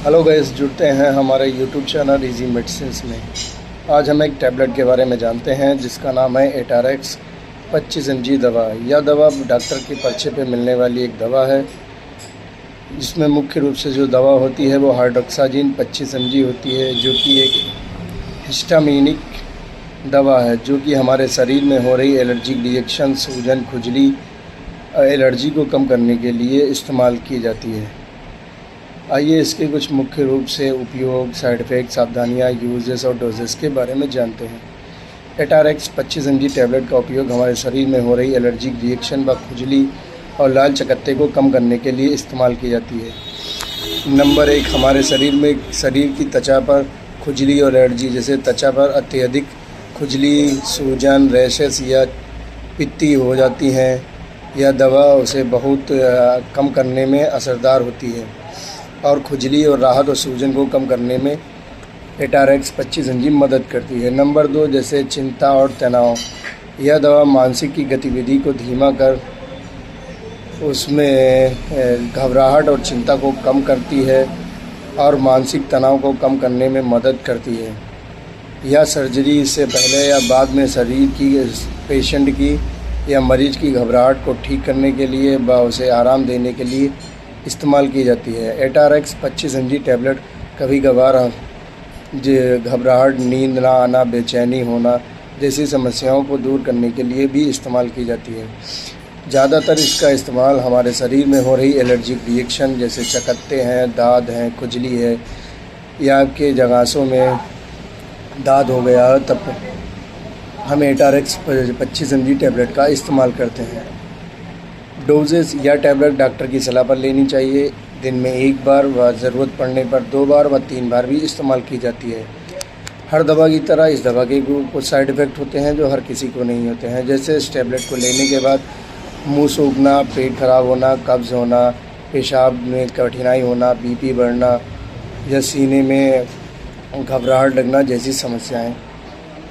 Hello guys, जुड़ते हैं हमारे यूट्यूब चैनल इजी मेडिसिन्स में। आज हम एक टैबलेट के बारे में जानते हैं जिसका नाम है एटारेक्स 25 mg दवा। यह दवा डॉक्टर के पर्चे पे मिलने वाली एक दवा है, जिसमें मुख्य रूप से जो दवा होती है वो हाइड्रोक्साजिन 25 mg होती है, जो कि एक हिस्टामिनिक दवा है जो कि हमारे शरीर में हो रही एलर्जिक रिएक्शन, सूजन, खुजली, एलर्जी को कम करने के लिए इस्तेमाल की जाती है। आइए इसके कुछ मुख्य रूप से उपयोग, साइड इफ़ेक्ट, सावधानियाँ, यूजेस और डोजेस के बारे में जानते हैं। एटारेक्स 25 mg टैबलेट का उपयोग हमारे शरीर में हो रही एलर्जिक रिएक्शन व खुजली और लाल चकत्ते को कम करने के लिए इस्तेमाल की जाती है। नंबर 1, हमारे शरीर की त्वचा पर खुजली और एलर्जी, जैसे त्वचा पर अत्यधिक खुजली, सूजन, रैशेस या पित्ती हो जाती हैं, यह दवा उसे बहुत कम करने में असरदार होती है और खुजली और राहत और सूजन को कम करने में एटारेक्स 25 mg मदद करती है। नंबर 2, जैसे चिंता और तनाव, यह दवा मानसिक की गतिविधि को धीमा कर उसमें घबराहट और चिंता को कम करती है और मानसिक तनाव को कम करने में मदद करती है। यह सर्जरी से पहले या बाद में शरीर की पेशेंट की या मरीज की घबराहट को ठीक करने के लिए व उसे आराम देने के लिए इस्तेमाल की जाती है। एटारेक्स 25 mg टैबलेट कभी कभार घबराहट, नींद ना आना, बेचैनी होना जैसी समस्याओं को दूर करने के लिए भी इस्तेमाल की जाती है। ज़्यादातर इसका इस्तेमाल हमारे शरीर में हो रही एलर्जिक रिएक्शन, जैसे चकत्ते हैं, दाद हैं, खुजली है या आपके जगासों में दाद हो गया, तब हम एटारेक्स 25 mg टैबलेट का इस्तेमाल करते हैं। डोजेस, यह टैबलेट डॉक्टर की सलाह पर लेनी चाहिए। दिन में 1 बार व ज़रूरत पड़ने पर 2 बार व 3 बार भी इस्तेमाल की जाती है। हर दवा की तरह इस दवा के कुछ साइड इफ़ेक्ट होते हैं जो हर किसी को नहीं होते हैं, जैसे इस टैबलेट को लेने के बाद मुंह सूखना, पेट खराब होना, कब्ज़ होना, पेशाब में कठिनाई होना, बीपी बढ़ना या सीने में घबराहट लगना जैसी समस्याएं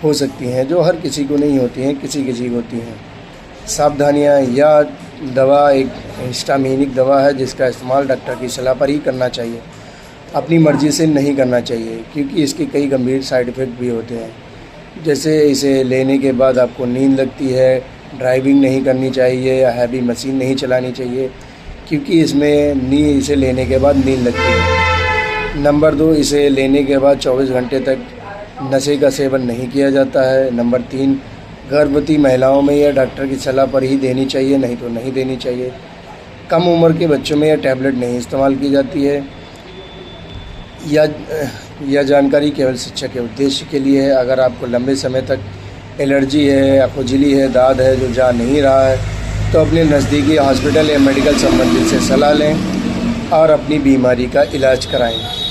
हो सकती हैं जो हर किसी को नहीं होती हैं, किसी किसी को होती हैं। सावधानियाँ, यह दवा एक हिस्टामिनिक दवा है जिसका इस्तेमाल डॉक्टर की सलाह पर ही करना चाहिए, अपनी मर्ज़ी से नहीं करना चाहिए, क्योंकि इसके कई गंभीर साइड इफ़ेक्ट भी होते हैं। जैसे इसे लेने के बाद आपको नींद लगती है, ड्राइविंग नहीं करनी चाहिए या हैवी मशीन नहीं चलानी चाहिए, क्योंकि इसे लेने के बाद नींद लगती है। नंबर 2, इसे लेने के बाद 24 घंटे तक नशे का सेवन नहीं किया जाता है। नंबर 3, गर्भवती महिलाओं में यह डॉक्टर की सलाह पर ही देनी चाहिए, नहीं तो नहीं देनी चाहिए। कम उम्र के बच्चों में यह टैबलेट नहीं इस्तेमाल की जाती है। यह जानकारी केवल शिक्षा के उद्देश्य के लिए है। अगर आपको लंबे समय तक एलर्जी है या खुजली है, दाद है जो जा नहीं रहा है, तो अपने नज़दीकी हॉस्पिटल या मेडिकल संबंधित से सलाह लें और अपनी बीमारी का इलाज कराएं।